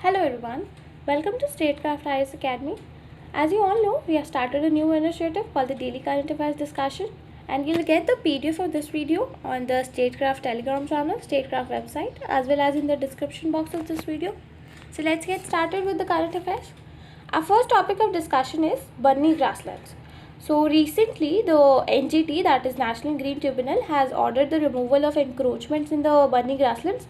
Hello everyone, welcome to Statecraft IS Academy. As you all know, we have started a new initiative called the Daily Current Affairs Discussion, and you'll get the PDF of this video on the Statecraft Telegram channel, Statecraft website, as well as in the description box of this video. So let's get started with the current affairs. Our first topic of discussion is Bunny grasslands. So recently, the NGT, that is National Green Tribunal, has ordered the removal of encroachments in the Bunny grasslands.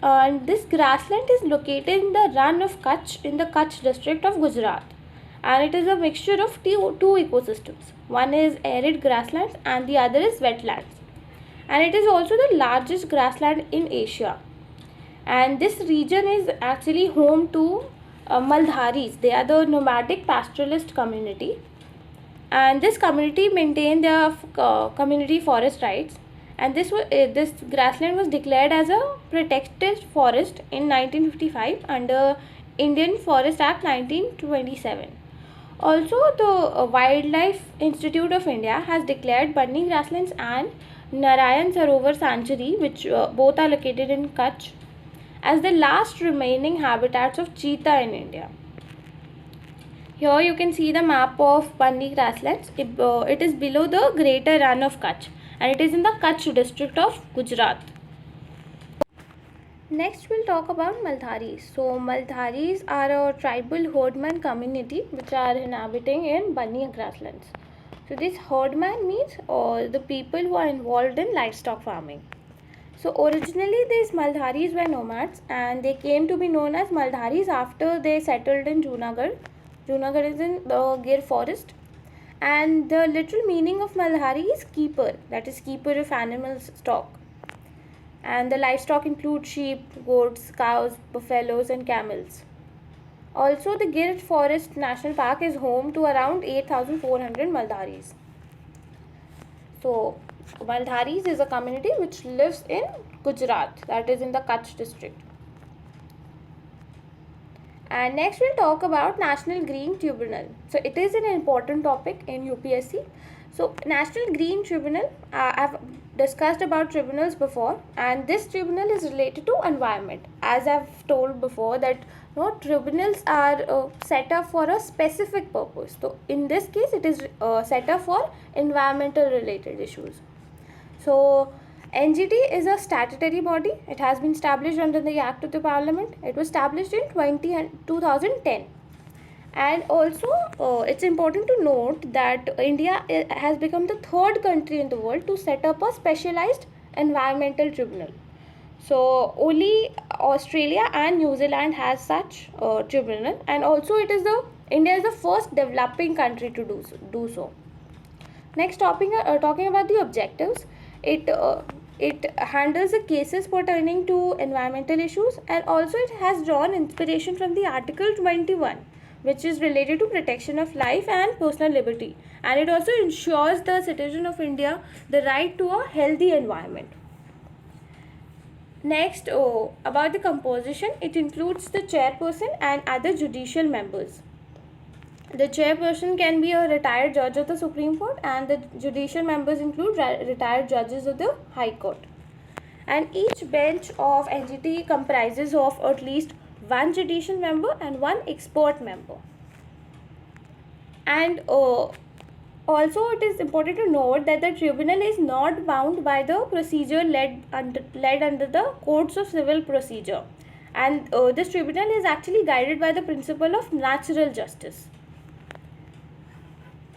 And this grassland is located in the Rann of Kutch in the Kutch district of Gujarat, and it is a mixture of two ecosystems. One is arid grasslands and the other is wetlands, and it is also the largest grassland in Asia. And this region is actually home to Maldharis. They are the nomadic pastoralist community, and this community maintain their community forest rights. And this grassland was declared as a protected forest in 1955 under Indian Forest Act 1927. Also, the Wildlife Institute of India has declared Bunny grasslands and Narayan Sarovar Sanctuary, which both are located in Kutch, as the last remaining habitats of cheetah in India. Here you can see the map of Bunny grasslands. It is below the Greater Rann of Kutch, and it is in the Kutch district of Gujarat. Next we'll talk about Maldharis. So Maldharis are a tribal herdman community which are inhabiting in Bunny grasslands. So this herdman means the people who are involved in livestock farming. So originally these Maldharis were nomads, and they came to be known as Maldharis after they settled in Junagadh. Junagadh is in the Gir forest, and the literal meaning of Maldhari is keeper, that is keeper of animals stock. And the livestock include sheep, goats, cows, buffaloes and camels. Also, the Gir Forest National Park is home to around 8,400 Maldharis. So Maldharis is a community which lives in Gujarat, that is in the Kutch district. And next we'll talk about National Green Tribunal. So it is an important topic in UPSC. So National Green Tribunal, I've discussed about tribunals before, and this tribunal is related to environment. As I've told before that tribunals are set up for a specific purpose. So in this case it is set up for environmental related issues. So NGT is a statutory body. It has been established under the Act of the Parliament. It was established in 2010. And also it's important to note that India has become the third country in the world to set up a specialized environmental tribunal. So only Australia and New Zealand has such tribunal, and also India is the first developing country to do so. Next topic, talking about the objectives. It handles the cases pertaining to environmental issues, and also it has drawn inspiration from the Article 21, which is related to protection of life and personal liberty, and it also ensures the citizen of India the right to a healthy environment. Next, about the composition, it includes the chairperson and other judicial members. The chairperson can be a retired judge of the Supreme Court, and the judicial members include retired judges of the High Court. And each bench of NGT comprises of at least one judicial member and one expert member. And also it is important to note that the tribunal is not bound by the procedure led under the codes of civil procedure, and this tribunal is actually guided by the principle of natural justice.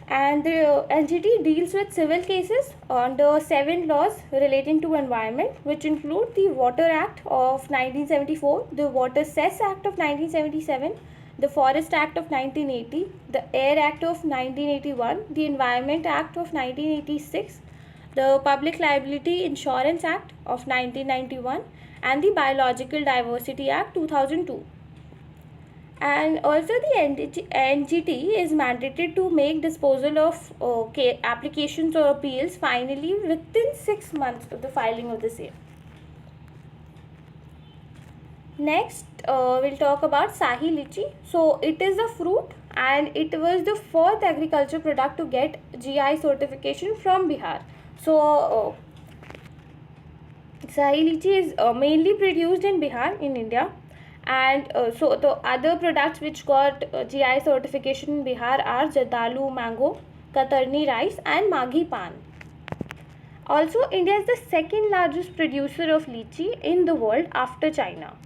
And the NGT deals with civil cases under 7 laws relating to environment, which include the Water Act of 1974, the Water Cess Act of 1977, the Forest Act of 1980, the Air Act of 1981, the Environment Act of 1986, the Public Liability Insurance Act of 1991, and the Biological Diversity Act 2002. And also the NGT is mandated to make disposal of applications or appeals finally within 6 months of the filing of the same. Next, we'll talk about Shahi Litchi. So it is a fruit, and it was the fourth agriculture product to get GI certification from Bihar. So Shahi Litchi is mainly produced in Bihar in India, And so the other products which got GI certification in Bihar are Jadalu mango, Katarni rice, and Maghi pan. Also, India is the second largest producer of lychee in the world after China.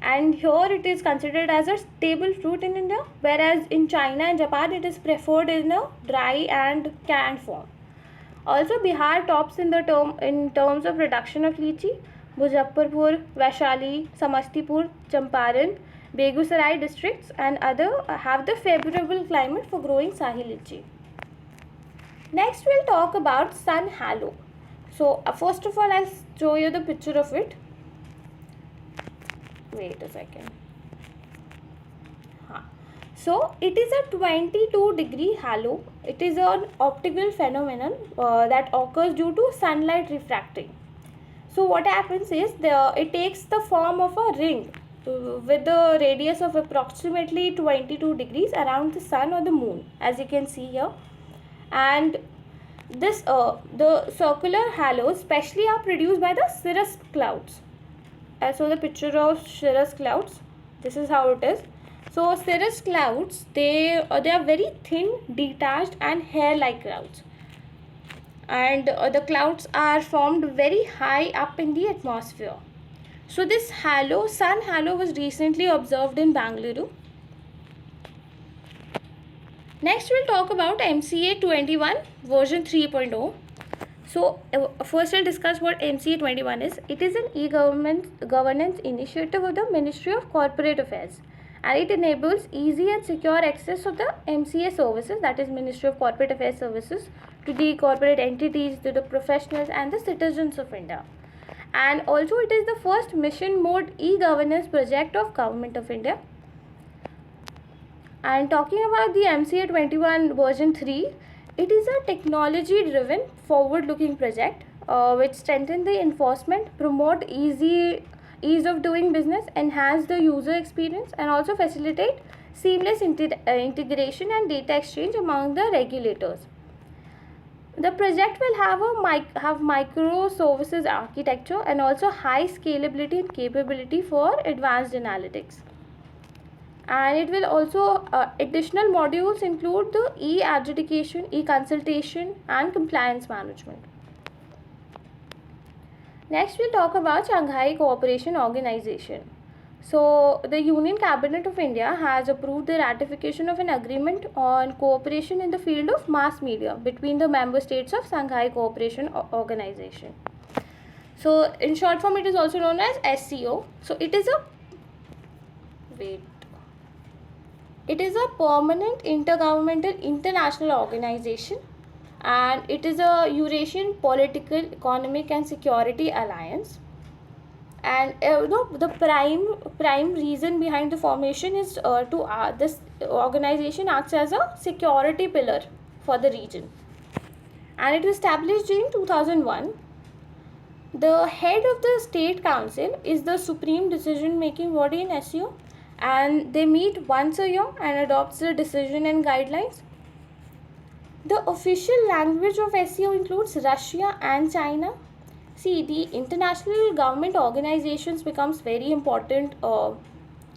And here it is considered as a staple fruit in India, whereas in China and Japan it is preferred in a dry and canned form. Also, Bihar tops in terms of production of lychee. Muzaffarpur, Vaishali, Samastipur, Champaran, Begusarai districts and other have the favorable climate for growing Shahi lychee. Next, we'll talk about sun halo. So, first of all, I'll show you the picture of it. Wait a second. So, it is a 22-degree halo. It is an optical phenomenon that occurs due to sunlight refracting. So, what happens is it takes the form of a ring with the radius of approximately 22 degrees around the sun or the moon, as you can see here. And this the circular halos specially are produced by the cirrus clouds. So the picture of cirrus clouds, this is how it is. So cirrus clouds, they are very thin, detached and hair-like clouds, and the clouds are formed very high up in the atmosphere. So this halo, sun halo, was recently observed in Bangalore. Next, we'll talk about MCA 21 version 3.0. So first we'll discuss what MCA 21 is. It is an e-governance initiative of the Ministry of Corporate Affairs, and it enables easy and secure access of the MCA services, that is Ministry of Corporate Affairs services, to the corporate entities, to the professionals and the citizens of India. And also it is the first mission mode e-governance project of Government of India. And talking about the MCA 21 version 3, it is a technology driven forward looking project which strengthen the enforcement, promote ease of doing business, enhance the user experience and also facilitate seamless integration and data exchange among the regulators. The project will have microservices architecture and also high scalability and capability for advanced analytics. And it will also additional modules include the e-adjudication, e-consultation and compliance management. Next, we'll talk about Shanghai Cooperation Organization. So the Union Cabinet of India has approved the ratification of an agreement on cooperation in the field of mass media between the member states of Shanghai Cooperation Organization. So in short form, it is also known as SCO. So it is a permanent intergovernmental international organization, and it is a Eurasian political, economic and security alliance. And the prime reason behind the formation is this organization acts as a security pillar for the region, and it was established in 2001. The head of the State Council is the supreme decision making body in SCO, and they meet once a year and adopts the decision and guidelines. The official language of SCO includes Russia and China. See, the international government organizations becomes very important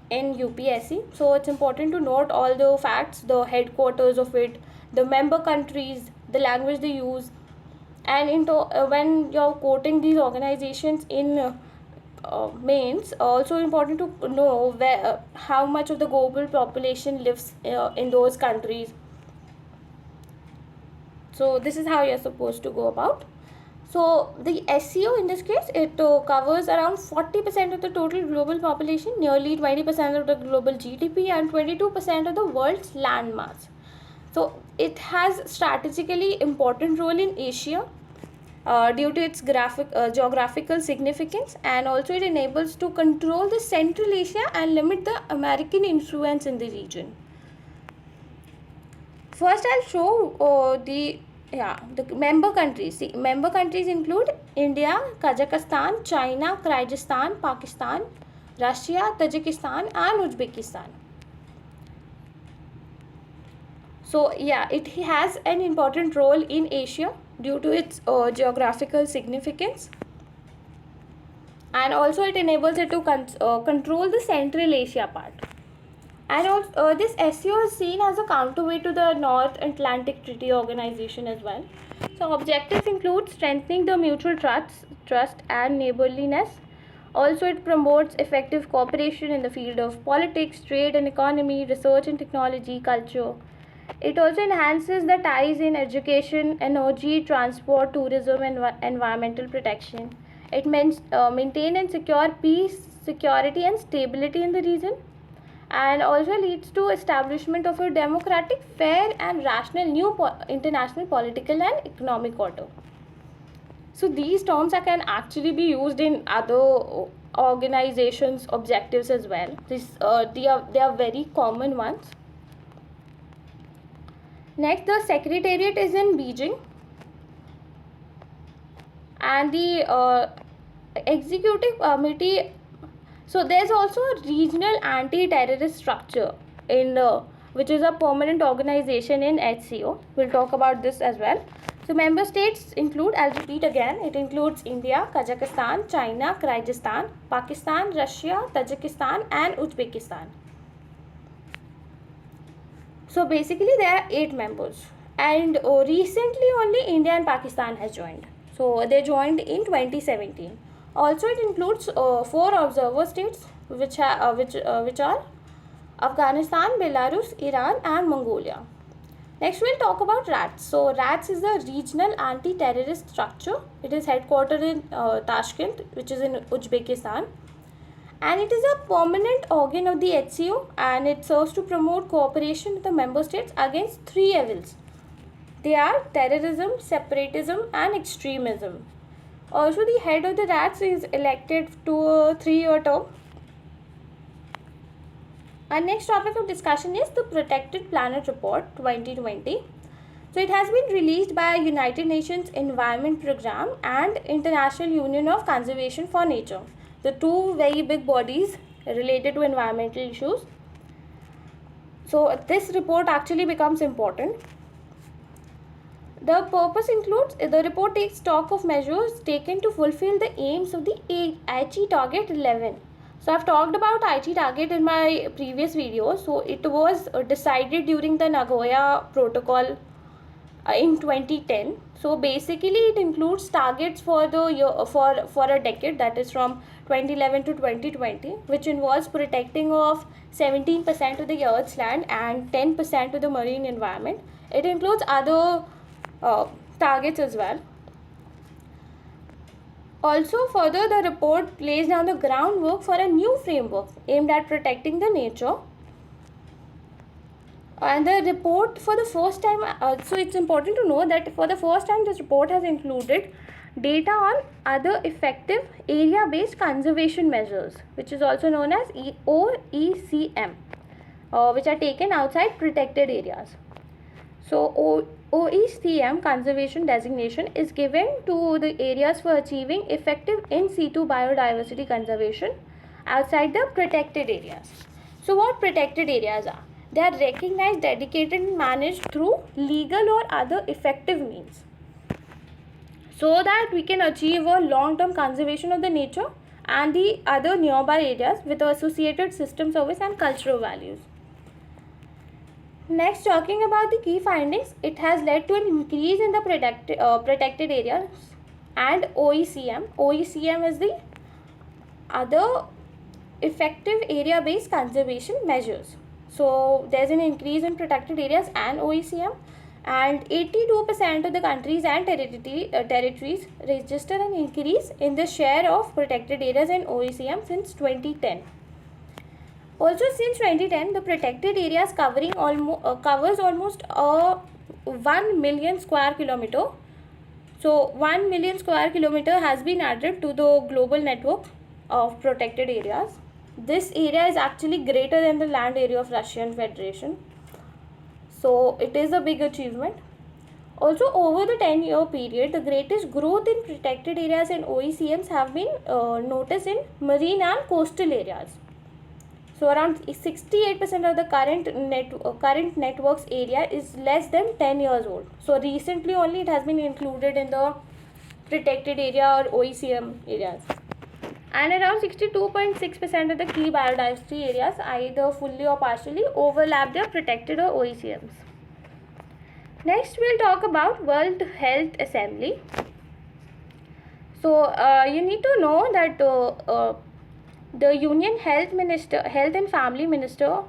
in UPSC. So it's important to note all the facts, the headquarters of it, the member countries, the language they use, and when you're quoting these organizations in mains, also important to know how much of the global population lives in those countries. So this is how you're supposed to go about. So the SCO in this case, it covers around 40% of the total global population, nearly 20% of the global GDP and 22% of the world's land mass. So it has strategically important role in Asia due to its geographical significance, and also it enables to control the Central Asia and limit the American influence in the region. First, I'll show the member countries. See, member countries include India, Kazakhstan, China, Kyrgyzstan, Pakistan, Russia, Tajikistan and Uzbekistan. So yeah, it has an important role in Asia due to its geographical significance. and also it enables it to control the Central Asia part. And also, this SCO is seen as a counterweight to the North Atlantic Treaty Organization as well. So objectives include strengthening the mutual trust and neighborliness. Also, it promotes effective cooperation in the field of politics, trade and economy, research and technology, culture. It also enhances the ties in education, energy, transport, tourism, and environmental protection. It maintain and secure peace, security, and stability in the region, and also leads to establishment of a democratic, fair, and rational new international political and economic order. So these terms can actually be used in other organizations' objectives as well. They are very common ones. Next, the secretariat is in Beijing, and the executive committee. So there's also a regional anti-terrorist structure in which is a permanent organization in HCO. We'll talk about this as well. So member states include, I'll repeat again, it includes India, Kazakhstan, China, Kyrgyzstan, Pakistan, Russia, Tajikistan, and Uzbekistan. So basically there are 8 members, and recently only India and Pakistan has joined. So they joined in 2017. Also, it includes 4 observer states, which are Afghanistan, Belarus, Iran, and Mongolia. Next, we'll talk about RATS. So RATS is a regional anti-terrorist structure. It is headquartered in Tashkent, which is in Uzbekistan, and it is a permanent organ of the HCO, and it serves to promote cooperation with the member states against 3 evils. They are terrorism, separatism, and extremism. Also, the head of the RATS is elected to a 3-year term. Our next topic of discussion is the Protected Planet Report 2020. So it has been released by United Nations Environment Programme and International Union of Conservation for Nature, the 2 very big bodies related to environmental issues. So this report actually becomes important. The purpose includes, the report takes stock of measures taken to fulfill the aims of the Aichi Target 11. So I've talked about Aichi Target in my previous video. So it was decided during the Nagoya Protocol in 2010. So basically it includes targets for the year, for a decade, that is from 2011 to 2020, which involves protecting of 17% of the Earth's land and 10% of the marine environment. It includes other targets as well. Also, further, the report lays down the groundwork for a new framework aimed at protecting the nature. And the report, for the first time, so it's important to know that for the first time this report has included data on other effective area-based conservation measures, which is also known as OECM, which are taken outside protected areas. So OECM conservation designation is given to the areas for achieving effective in situ biodiversity conservation outside the protected areas. So what protected areas are? They are recognized, dedicated and managed through legal or other effective means, so that we can achieve a long-term conservation of the nature and the other nearby areas with associated system service and cultural values. Next, talking about the key findings, it has led to an increase in the protected areas and OECM. OECM is the other effective area-based conservation measures. So there's an increase in protected areas and OECM, and 82% of the countries and territories register an increase in the share of protected areas in OECM since 2010. Also, since 2010, the protected areas covers almost 1 million square kilometer. So 1 million square kilometer has been added to the global network of protected areas. This area is actually greater than the land area of Russian Federation. So it is a big achievement. Also, over the 10-year period, the greatest growth in protected areas and OECMs have been noticed in marine and coastal areas. So around 68% of the current networks area is less than 10 years old. So recently only it has been included in the protected area or OECM areas. And around 62.6% of the key biodiversity areas either fully or partially overlap their protected or OECMs. Next, we'll talk about World Health Assembly. So you need to know that the Union Health and Family Minister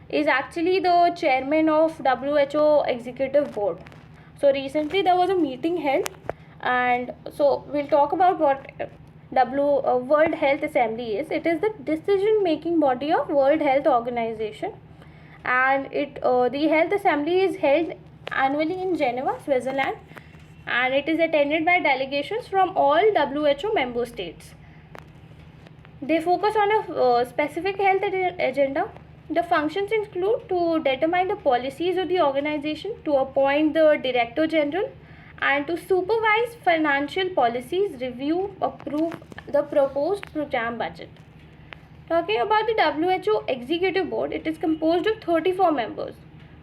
is actually the chairman of WHO Executive Board. So recently there was a meeting held, and so we'll talk about what World Health Assembly is. It is the decision making body of World Health Organization, and the Health Assembly is held annually in Geneva, Switzerland, and it is attended by delegations from all WHO member states. They focus on a specific health agenda. The functions include to determine the policies of the organization, to appoint the Director General, and to supervise financial policies, review, approve the proposed program budget. Talking about the WHO Executive Board, it is composed of 34 members,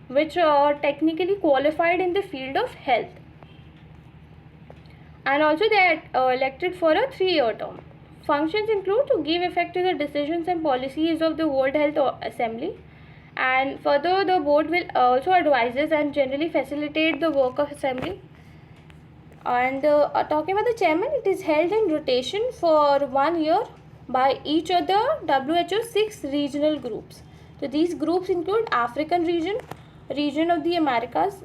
which are technically qualified in the field of health. And also they are elected for a 3-year term. Functions include to give effect to the decisions and policies of the World Health Assembly, and further the board will also advises and generally facilitate the work of assembly. And talking about the chairman, it is held in rotation for 1 year by each of the WHO 6 regional groups. So these groups include African region, region of the Americas,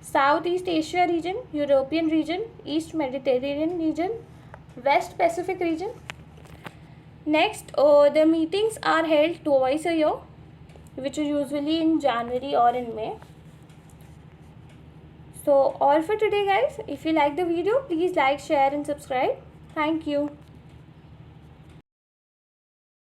Southeast Asia region, European region, East Mediterranean region, West Pacific region. Next, the meetings are held twice a year, which is usually in January or in May. So all for today, guys. If you like the video, please like, share and subscribe. Thank you.